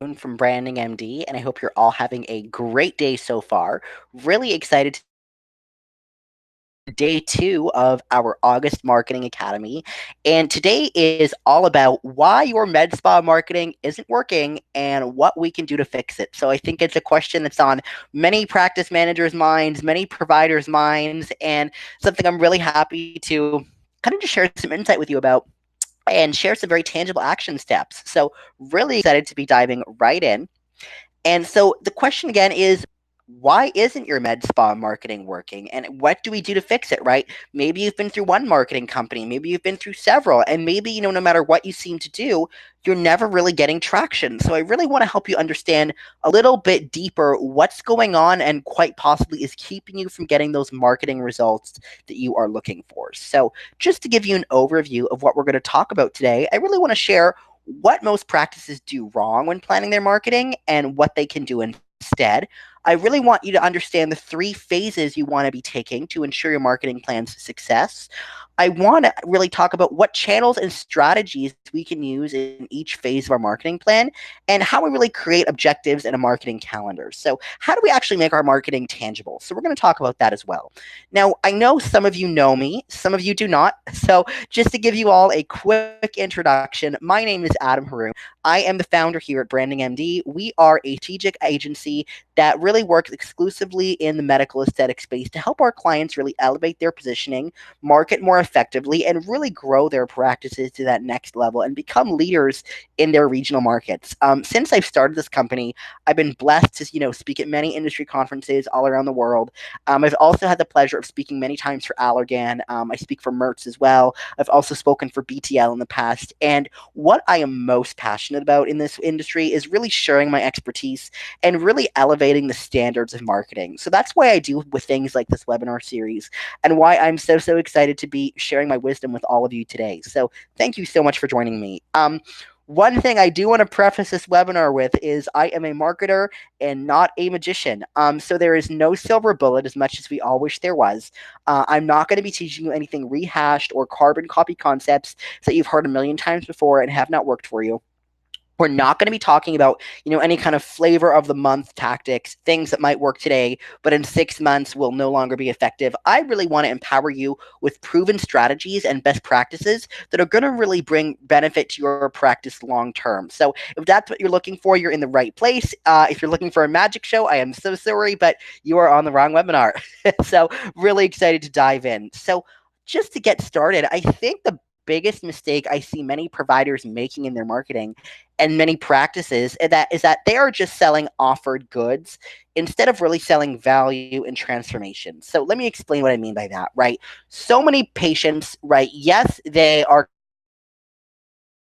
from Branding MD, and I hope you're all having a great day so far. Really excited to day two of our August Marketing Academy. And today is all about why your med spa marketing isn't working and what we can do to fix it. So I think it's a question that's on many practice managers' minds, many providers' minds, and something I'm really happy to kind of just share some insight with you about and share some very tangible action steps. So, really excited to be diving right in. And so the question again is, why isn't your med spa marketing working? And what do we do to fix it, right? Maybe you've been through one marketing company, maybe you've been through several, and maybe, no matter what you seem to do, you're never really getting traction. So I really want to help you understand a little bit deeper what's going on and quite possibly is keeping you from getting those marketing results that you are looking for. So just to give you an overview of what we're going to talk about today, I really want to share what most practices do wrong when planning their marketing and what they can do instead. I really want you to understand the three phases you want to be taking to ensure your marketing plan's success. I want to really talk about what channels and strategies we can use in each phase of our marketing plan and how we really create objectives in a marketing calendar. So, how do we actually make our marketing tangible? So, we're going to talk about that as well. Now, I know some of you know me, some of you do not. So, just to give you all a quick introduction, my name is Adam Haroon. I am the founder here at Branding MD. We are a strategic agency that really works exclusively in the medical aesthetic space to help our clients really elevate their positioning, market more effectively, and really grow their practices to that next level and become leaders in their regional markets. Since I've started this company, I've been blessed to speak at many industry conferences all around the world. I've also had the pleasure of speaking many times for Allergan. I speak for Mertz as well. I've also spoken for BTL in the past. And what I am most passionate about in this industry is really sharing my expertise and really elevating the standards of marketing. So that's why I do with things like this webinar series and why I'm so excited to be sharing my wisdom with all of you today. So thank you so much for joining me. One thing I do want to preface this webinar with is I am a marketer and not a magician. So there is no silver bullet as much as we all wish there was. I'm not going to be teaching you anything rehashed or carbon copy concepts that you've heard a million times before and have not worked for you. We're not going to be talking about, any kind of flavor of the month tactics, things that might work today, but in 6 months will no longer be effective. I really want to empower you with proven strategies and best practices that are going to really bring benefit to your practice long term. So if that's what you're looking for, you're in the right place. If you're looking for a magic show, I am so sorry, but you are on the wrong webinar. So really excited to dive in. So just to get started, I think the biggest mistake I see many providers making in their marketing and many practices is that they are just selling offered goods instead of really selling value and transformation. So let me explain what I mean by that, right? So many patients, right? Yes, they are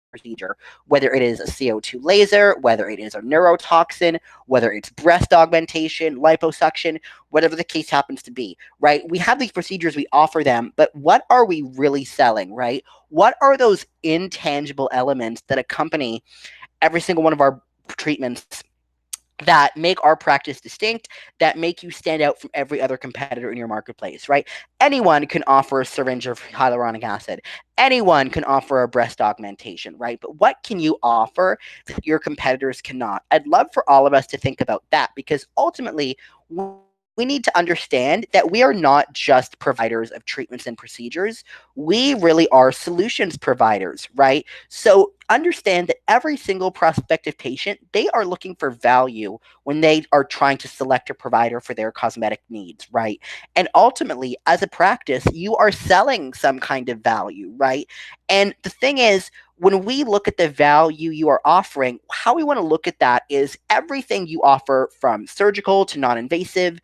procedure, whether it is a CO2 laser, whether it is a neurotoxin, whether it's breast augmentation, liposuction, whatever the case happens to be, right? We have these procedures, we offer them, but what are we really selling, right? What are those intangible elements that accompany every single one of our treatments that make our practice distinct, that make you stand out from every other competitor in your marketplace, right? Anyone can offer a syringe of hyaluronic acid. Anyone can offer a breast augmentation, right? But what can you offer that your competitors cannot? I'd love for all of us to think about that because ultimately, we need to understand that we are not just providers of treatments and procedures. We really are solutions providers, right? So understand that every single prospective patient, they are looking for value when they are trying to select a provider for their cosmetic needs, right? And ultimately, as a practice, you are selling some kind of value, right? And the thing is, when we look at the value you are offering, how we want to look at that is everything you offer from surgical to non invasive,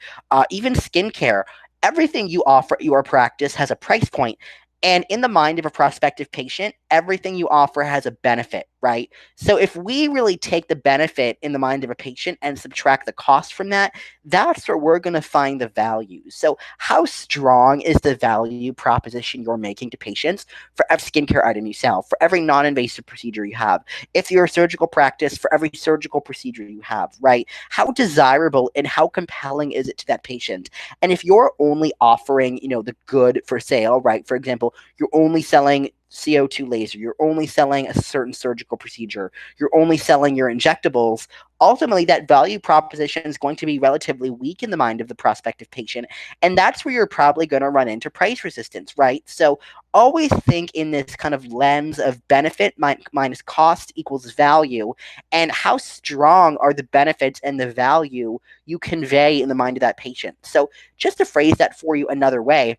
even skincare. Everything you offer your practice has a price point. And in the mind of a prospective patient, everything you offer has a benefit, right? So if we really take the benefit in the mind of a patient and subtract the cost from that, that's where we're going to find the value. So how strong is the value proposition you're making to patients for every skincare item you sell, for every non-invasive procedure you have? If you're a surgical practice, for every surgical procedure you have, right? How desirable and how compelling is it to that patient? And if you're only offering, the good for sale, right? For example, you're only selling CO2 laser, you're only selling a certain surgical procedure, you're only selling your injectables, ultimately that value proposition is going to be relatively weak in the mind of the prospective patient. And that's where you're probably going to run into price resistance, right? So always think in this kind of lens of benefit minus cost equals value, and how strong are the benefits and the value you convey in the mind of that patient. So just to phrase that for you another way,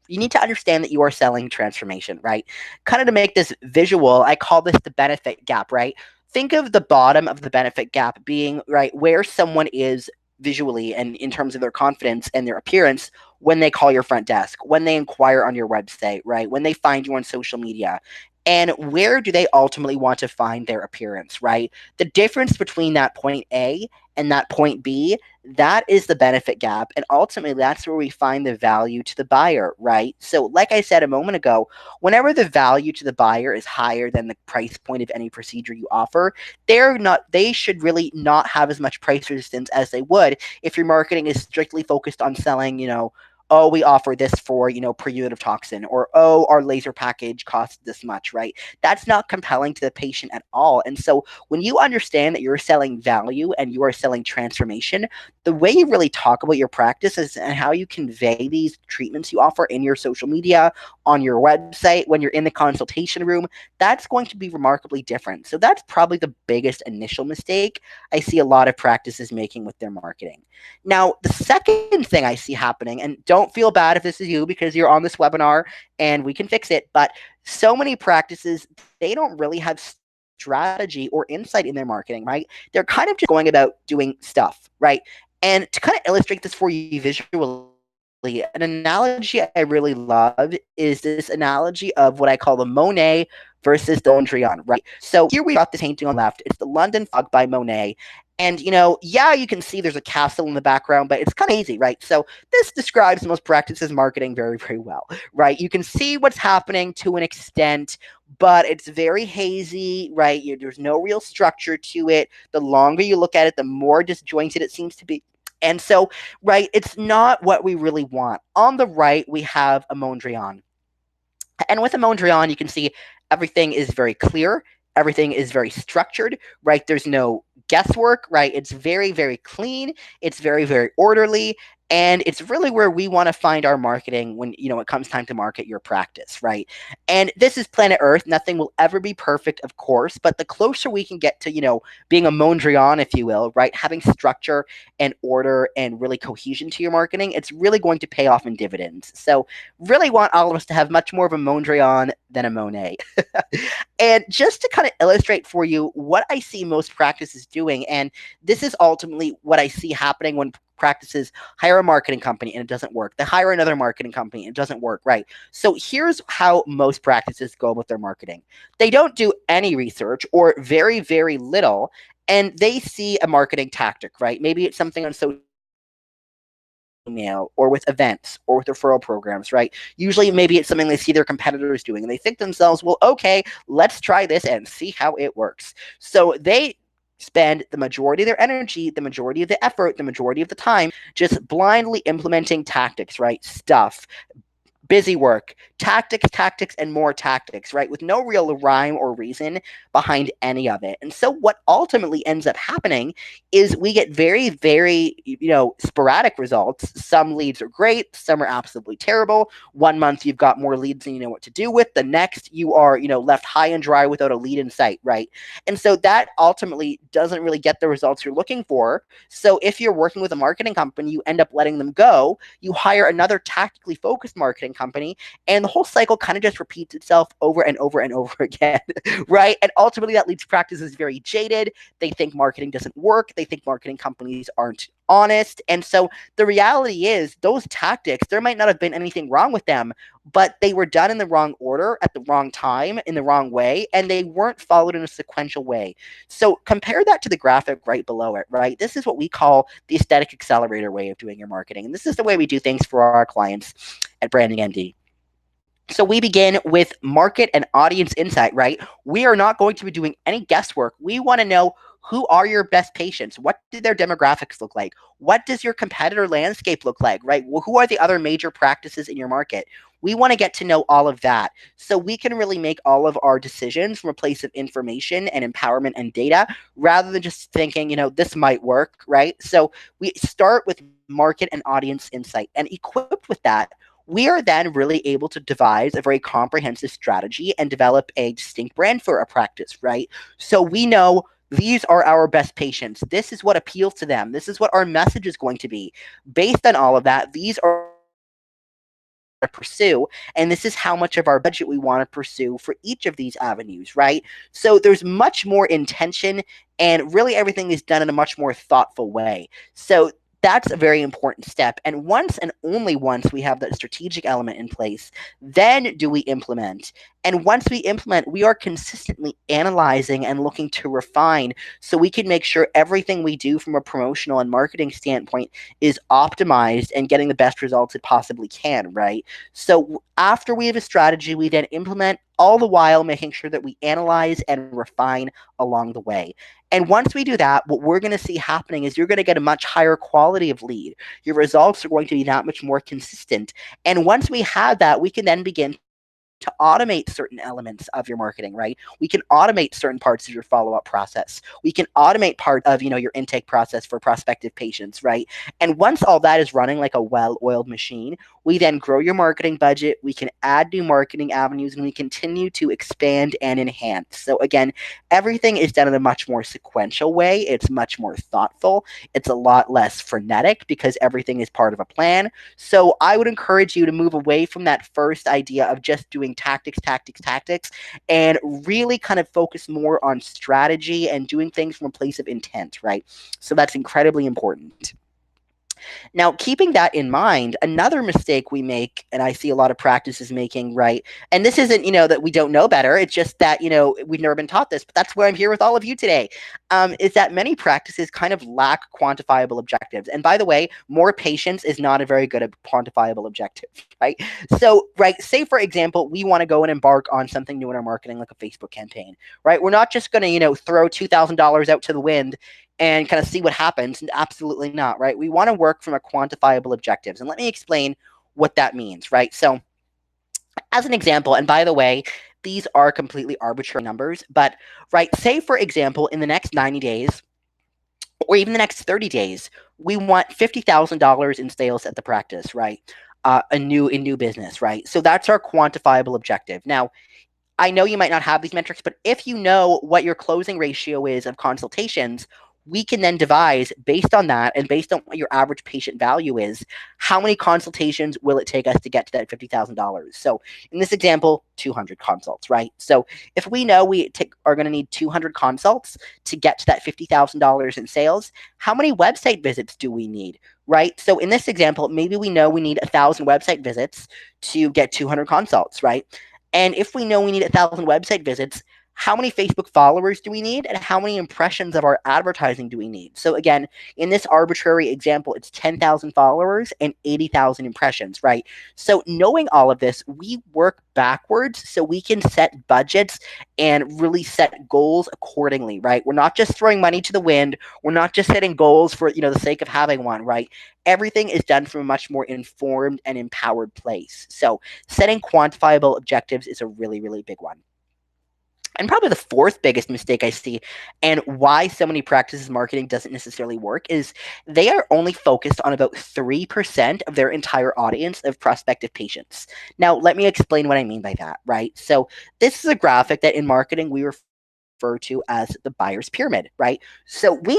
you need to understand that you are selling transformation, right? Kind of to make this visual, I call this the benefit gap, right? Think of the bottom of the benefit gap being, right, where someone is visually and in terms of their confidence and their appearance when they call your front desk, when they inquire on your website, right? When they find you on social media. And where do they ultimately want to find their appearance, right? The difference between that point A and that point B, that is the benefit gap. And ultimately, that's where we find the value to the buyer, right? So, like I said a moment ago, whenever the value to the buyer is higher than the price point of any procedure you offer, they should really not have as much price resistance as they would if your marketing is strictly focused on selling, oh, we offer this for, per unit of toxin, or, oh, our laser package costs this much, right? That's not compelling to the patient at all. And so when you understand that you're selling value and you are selling transformation, the way you really talk about your practice is and how you convey these treatments you offer in your social media, on your website, when you're in the consultation room, that's going to be remarkably different. So that's probably the biggest initial mistake I see a lot of practices making with their marketing. Now, the second thing I see happening, and don't feel bad if this is you because you're on this webinar and we can fix it, but so many practices, they don't really have strategy or insight in their marketing, right? They're kind of just going about doing stuff, right? And to kind of illustrate this for you visually, an analogy I really love is this analogy of what I call the Monet versus the Mondrian, right? So here we've got this painting on the left. It's the London Fog by Monet. And, yeah, you can see there's a castle in the background, but it's kind of easy, right? So this describes most practices marketing very, very well, right? You can see what's happening to an extent, but it's very hazy, right? There's no real structure to it. The longer you look at it, the more disjointed it seems to be. And so, right, it's not what we really want. On the right, we have a Mondrian. And with a Mondrian, you can see everything is very clear. Everything is very structured, right? There's no guesswork, right? It's very, very clean. It's very, very orderly. And it's really where we want to find our marketing when, it comes time to market your practice, right? And this is planet Earth. Nothing will ever be perfect, of course, but the closer we can get to, being a Mondrian, if you will, right? Having structure and order and really cohesion to your marketing, it's really going to pay off in dividends. So really want all of us to have much more of a Mondrian than a Monet. And just to kind of illustrate for you what I see most practices doing, and this is ultimately what I see happening when practices hire a marketing company and it doesn't work. They hire another marketing company and it doesn't work, right? So here's how most practices go with their marketing. They don't do any research or very, very little, and they see a marketing tactic, right? Maybe it's something on social email or with events or with referral programs, right? Usually maybe it's something they see their competitors doing and they think to themselves, well, okay, let's try this and see how it works. So they spend the majority of their energy, the majority of the effort, the majority of the time just blindly implementing tactics, right? Stuff, busy work, tactics, and more tactics, right? With no real rhyme or reason behind any of it. And so what ultimately ends up happening is we get very, very, sporadic results. Some leads are great. Some are absolutely terrible. One month you've got more leads than you know what to do with. The next you are, left high and dry without a lead in sight, right? And so that ultimately doesn't really get the results you're looking for. So if you're working with a marketing company, you end up letting them go. You hire another tactically focused marketing company, and the whole cycle kind of just repeats itself over and over and over again, right? And ultimately that leads practices very jaded. They think marketing doesn't work. They think marketing companies aren't honest. And so the reality is those tactics, there might not have been anything wrong with them, but they were done in the wrong order at the wrong time in the wrong way, and they weren't followed in a sequential way. So compare that to the graphic right below it, right? This is what we call the aesthetic accelerator way of doing your marketing. And this is the way we do things for our clients at Branding MD. So we begin with market and audience insight, right? We are not going to be doing any guesswork. We want to know who are your best patients? What do their demographics look like? What does your competitor landscape look like, right? Well, who are the other major practices in your market? We want to get to know all of that so we can really make all of our decisions from a place of information and empowerment and data rather than just thinking, this might work, right? So we start with market and audience insight, and equipped with that, we are then really able to devise a very comprehensive strategy and develop a distinct brand for a practice, right? So we know these are our best patients. This is what appeals to them. This is what our message is going to be. Based on all of that, these are to pursue, and this is how much of our budget we want to pursue for each of these avenues, right? So there's much more intention, and really everything is done in a much more thoughtful way. So that's a very important step. And once and only once we have that strategic element in place, then do we implement. And once we implement, we are consistently analyzing and looking to refine so we can make sure everything we do from a promotional and marketing standpoint is optimized and getting the best results it possibly can, right? So after we have a strategy, we then implement, all the while making sure that we analyze and refine along the way. And once we do that, what we're going to see happening is you're going to get a much higher quality of lead. Your results are going to be that much more consistent. And once we have that, we can then begin to automate certain elements of your marketing, right? We can automate certain parts of your follow-up process. We can automate part of, your intake process for prospective patients, right? And once all that is running like a well-oiled machine, we then grow your marketing budget, we can add new marketing avenues, and we continue to expand and enhance. So again, everything is done in a much more sequential way. It's much more thoughtful. It's a lot less frenetic because everything is part of a plan. So I would encourage you to move away from that first idea of just doing tactics, and really kind of focus more on strategy and doing things from a place of intent, right? So that's incredibly important. Now, keeping that in mind, another mistake we make, and I see a lot of practices making, right? And this isn't, that we don't know better. It's just that, we've never been taught this, but that's why I'm here with all of you today, is that many practices kind of lack quantifiable objectives. And by the way, more patience is not a very good quantifiable objective, right? So, right, say for example, we want to go and embark on something new in our marketing, like a Facebook campaign, right? We're not just going to, throw $2,000 out to the wind and kind of see what happens. Absolutely not, right? We want to work from a quantifiable objectives. And let me explain what that means, right? So as an example, and by the way, these are completely arbitrary numbers, but right, say for example, in the next 90 days, or even the next 30 days, we want $50,000 in sales at the practice, right? In new business, right? So that's our quantifiable objective. Now, I know you might not have these metrics, but if you know what your closing ratio is of consultations, we can then devise, based on that and based on what your average patient value is, how many consultations will it take us to get to that $50,000? So in this example, 200 consults, right? So if we know we are going to need 200 consults to get to that $50,000 in sales, how many website visits do we need, right? So in this example, maybe we know we need 1,000 website visits to get 200 consults, right? And if we know we need 1,000 website visits, how many Facebook followers do we need? And how many impressions of our advertising do we need? So again, in this arbitrary example, it's 10,000 followers and 80,000 impressions, right? So knowing all of this, we work backwards so we can set budgets and really set goals accordingly, right? We're not just throwing money to the wind. We're not just setting goals for, the sake of having one, right? Everything is done from a much more informed and empowered place. So setting quantifiable objectives is a really, really big one. And probably the fourth biggest mistake I see, and why so many practices marketing doesn't necessarily work, is they are only focused on about 3% of their entire audience of prospective patients. Now, let me explain what I mean by that, right? So this is a graphic that in marketing we refer to as the buyer's pyramid, right? So we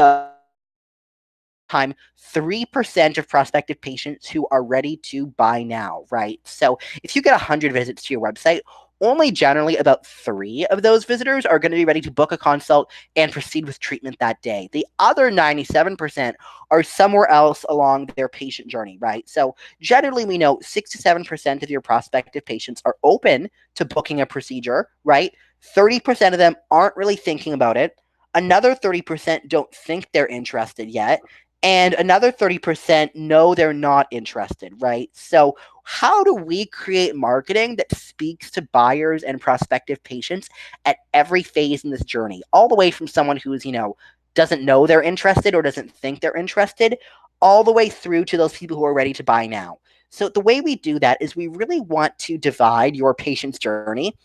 time 3% of prospective patients who are ready to buy now, right? So if you get 100 visits to your website, only generally about 3 of those visitors are going to be ready to book a consult and proceed with treatment that day. The other 97% are somewhere else along their patient journey, right? So generally we know 6 to 7% of your prospective patients are open to booking a procedure, right? 30% of them aren't really thinking about it. Another 30% don't think they're interested yet. And another 30% know they're not interested, right? So how do we create marketing that speaks to buyers and prospective patients at every phase in this journey, all the way from someone who's, doesn't know they're interested or doesn't think they're interested, all the way through to those people who are ready to buy now? So the way we do that is we really want to divide your patient's journey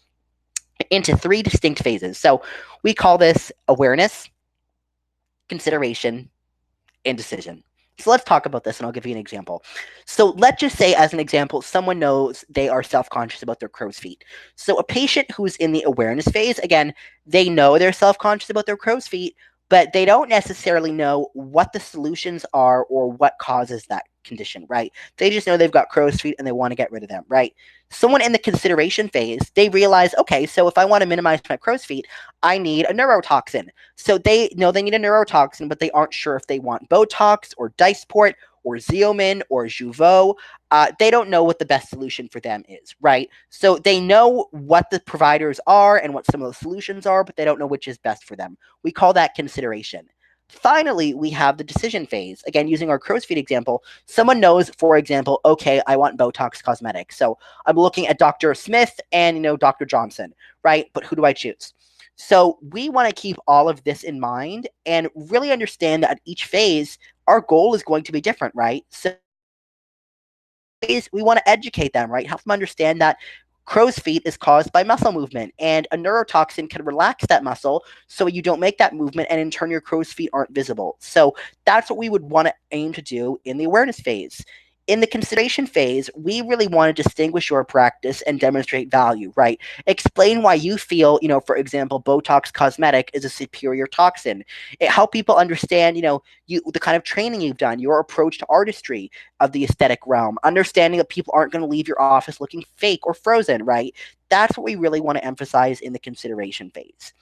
into three distinct phases. So we call this awareness, consideration, and decision. So let's talk about this and I'll give you an example. So let's just say, as an example, someone knows they are self conscious about their crow's feet. So a patient who's in the awareness phase, again, they know they're self conscious about their crow's feet, but they don't necessarily know what the solutions are or what causes that condition, right? They just know they've got crow's feet and they want to get rid of them, right? Someone in the consideration phase, they realize, okay, so if I want to minimize my crow's feet, I need a neurotoxin. So they know they need a neurotoxin, but they aren't sure if they want Botox or Dysport or Xeomin or Jeuveau. They don't know what the best solution for them is, right? So they know what the providers are and what some of the solutions are, but they don't know which is best for them. We call that consideration. Finally, we have the decision phase. Again, using our crow's feet example, someone knows, for example, okay, I want Botox Cosmetics. So I'm looking at Dr. Smith and, Dr. Johnson, right? But who do I choose? So we want to keep all of this in mind and really understand that at each phase, our goal is going to be different, right? So we want to educate them, right? Help them understand that crow's feet is caused by muscle movement, and a neurotoxin can relax that muscle so you don't make that movement, and in turn, your crow's feet aren't visible. So that's what we would want to aim to do in the awareness phase. In the consideration phase, we really want to distinguish your practice and demonstrate value, right? Explain why you feel, for example, Botox Cosmetic is a superior toxin. It help people understand, the kind of training you've done, your approach to artistry of the aesthetic realm, understanding that people aren't going to leave your office looking fake or frozen, right? That's what we really want to emphasize in the consideration phase.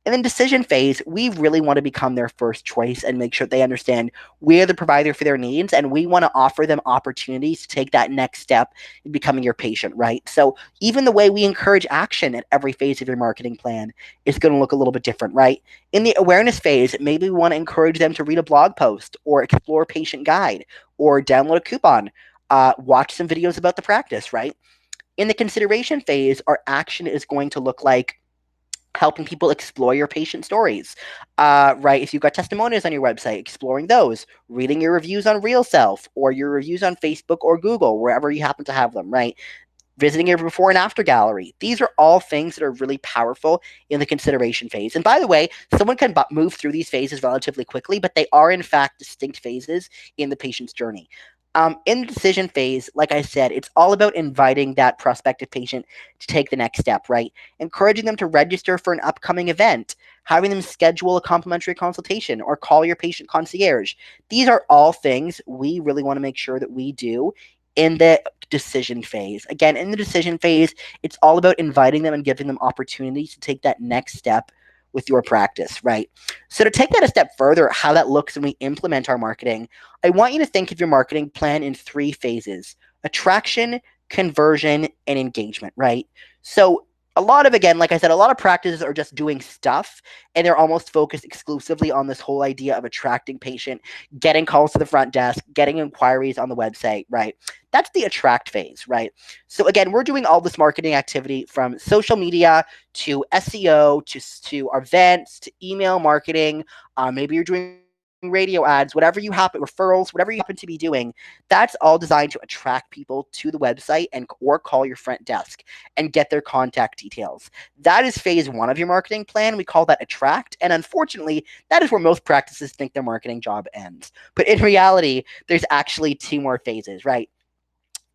And then decision phase, we really want to become their first choice and make sure they understand we're the provider for their needs, and we want to offer them opportunities to take that next step in becoming your patient, right? So even the way we encourage action at every phase of your marketing plan is going to look a little bit different, right? In the awareness phase, maybe we want to encourage them to read a blog post or explore a patient guide or download a coupon, watch some videos about the practice, right? In the consideration phase, our action is going to look like helping people explore your patient stories, right? If you've got testimonials on your website, exploring those, reading your reviews on RealSelf or your reviews on Facebook or Google, wherever you happen to have them, right? Visiting your before and after gallery. These are all things that are really powerful in the consideration phase. And by the way, someone can move through these phases relatively quickly, but they are in fact distinct phases in the patient's journey. In the decision phase, like I said, it's all about inviting that prospective patient to take the next step, right? Encouraging them to register for an upcoming event, having them schedule a complimentary consultation, or call your patient concierge. These are all things we really want to make sure that we do in the decision phase. Again, in the decision phase, it's all about inviting them and giving them opportunities to take that next step with your practice, right? So to take that a step further, how that looks when we implement our marketing, I want you to think of your marketing plan in three phases: attraction, conversion, and engagement, right? So a lot of, again, like I said, a lot of practices are just doing stuff and they're almost focused exclusively on this whole idea of attracting patient, getting calls to the front desk, getting inquiries on the website, right? That's the attract phase, right? So again, we're doing all this marketing activity from social media to SEO to events to email marketing. Maybe you're doing radio ads, whatever you happen, referrals, whatever you happen to be doing, that's all designed to attract people to the website and or call your front desk and get their contact details. That is phase one of your marketing plan. We call that attract. And unfortunately, that is where most practices think their marketing job ends. But in reality, there's actually two more phases, right?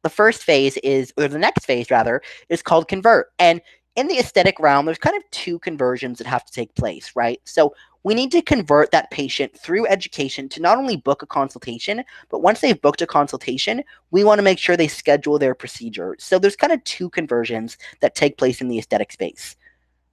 The first phase is, or the next phase rather, is called convert. And in the aesthetic realm, there's kind of two conversions that have to take place, right? So we need to convert that patient through education to not only book a consultation, but once they've booked a consultation, we want to make sure they schedule their procedure. So there's kind of two conversions that take place in the aesthetic space.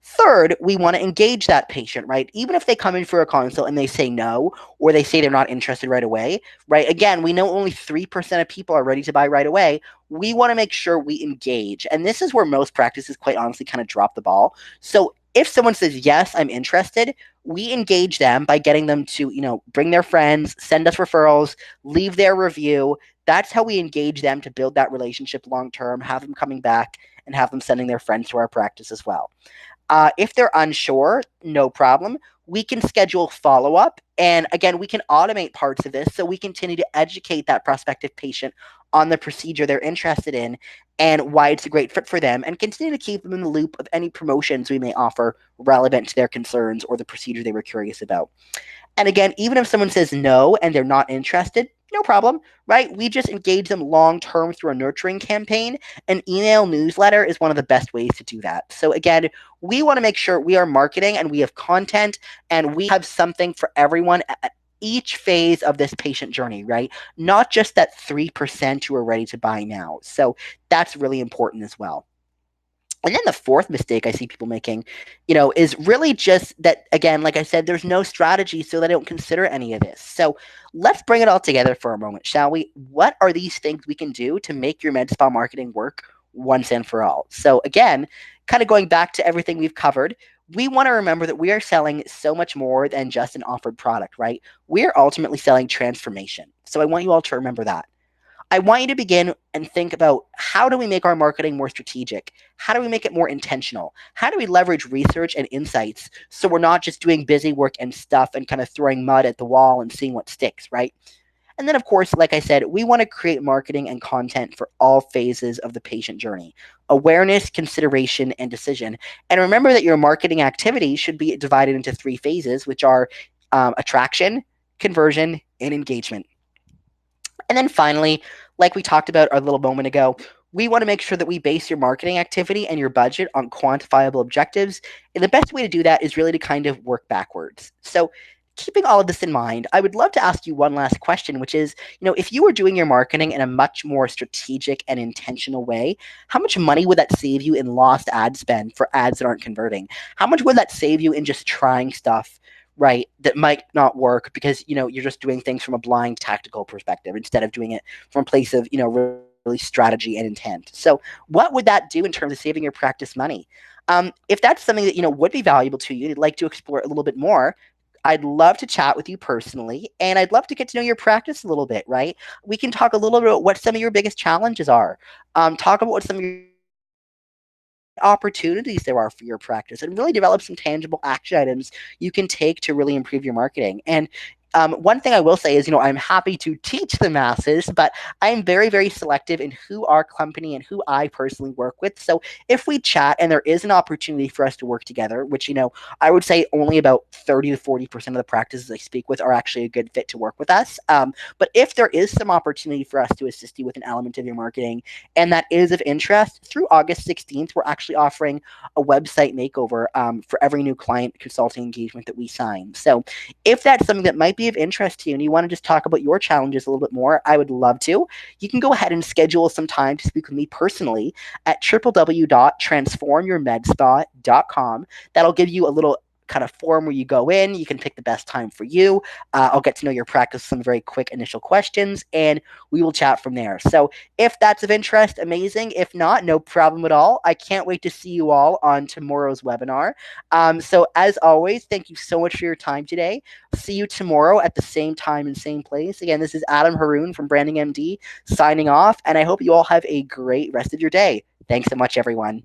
Third, we want to engage that patient, right? Even if they come in for a consult and they say no, or they say they're not interested right away, right? Again, we know only 3% of people are ready to buy right away. We want to make sure we engage. And this is where most practices, quite honestly, kind of drop the ball. So if someone says, yes, I'm interested, we engage them by getting them to, bring their friends, send us referrals, leave their review. That's how we engage them to build that relationship long term, have them coming back, and have them sending their friends to our practice as well. If they're unsure, no problem. We can schedule follow up. And again, we can automate parts of this so we continue to educate that prospective patient on the procedure they're interested in and why it's a great fit for them, and continue to keep them in the loop of any promotions we may offer relevant to their concerns or the procedure they were curious about. And again, even if someone says no and they're not interested, no problem, right? We just engage them long term through a nurturing campaign. An email newsletter is one of the best ways to do that. So, again, we want to make sure we are marketing and we have content and we have something for everyone at each phase of this patient journey, right? Not just that 3% who are ready to buy now. So, that's really important as well. And then the fourth mistake I see people making, is really just that, again, like I said, there's no strategy, so they don't consider any of this. So let's bring it all together for a moment, shall we? What are these things we can do to make your med spa marketing work once and for all? So again, kind of going back to everything we've covered, we want to remember that we are selling so much more than just an offered product, right? We are ultimately selling transformation. So I want you all to remember that. I want you to begin and think about, how do we make our marketing more strategic? How do we make it more intentional? How do we leverage research and insights so we're not just doing busy work and stuff and kind of throwing mud at the wall and seeing what sticks, right? And then, of course, like I said, we want to create marketing and content for all phases of the patient journey: awareness, consideration, and decision. And remember that your marketing activity should be divided into three phases, which are attraction, conversion, and engagement. And then finally, like we talked about a little moment ago, we want to make sure that we base your marketing activity and your budget on quantifiable objectives. And the best way to do that is really to kind of work backwards. So, keeping all of this in mind, I would love to ask you one last question, which is, if you were doing your marketing in a much more strategic and intentional way, how much money would that save you in lost ad spend for ads that aren't converting? How much would that save you in just trying stuff, right, that might not work because you're just doing things from a blind tactical perspective instead of doing it from a place of really strategy and intent? So what would that do in terms of saving your practice money? If that's something that would be valuable to you, you'd like to explore a little bit more, I'd love to chat with you personally, and I'd love to get to know your practice a little bit, right? We can talk a little bit about what some of your biggest challenges are. Talk about what some of your opportunities there are for your practice, and really develop some tangible action items you can take to really improve your marketing. And one thing I will say is, I'm happy to teach the masses, but I'm very, very selective in who our company and who I personally work with. So if we chat and there is an opportunity for us to work together, which, I would say only about 30 to 40% of the practices I speak with are actually a good fit to work with us. But if there is some opportunity for us to assist you with an element of your marketing and that is of interest, through August 16th, we're actually offering a website makeover for every new client consulting engagement that we sign. So if that's something that might be of interest to you and you want to just talk about your challenges a little bit more, I would love to. You can go ahead and schedule some time to speak with me personally at www.transformyourmedspa.com. That'll give you a little kind of form where you go in, you can pick the best time for you. I'll get to know your practice, some very quick initial questions, and we will chat from there. So if that's of interest, amazing. If not, no problem at all. I can't wait to see you all on tomorrow's webinar. So as always, thank you so much for your time today. See you tomorrow at the same time and same place. Again, this is Adam Haroon from Branding MD signing off, and I hope you all have a great rest of your day. Thanks so much, everyone.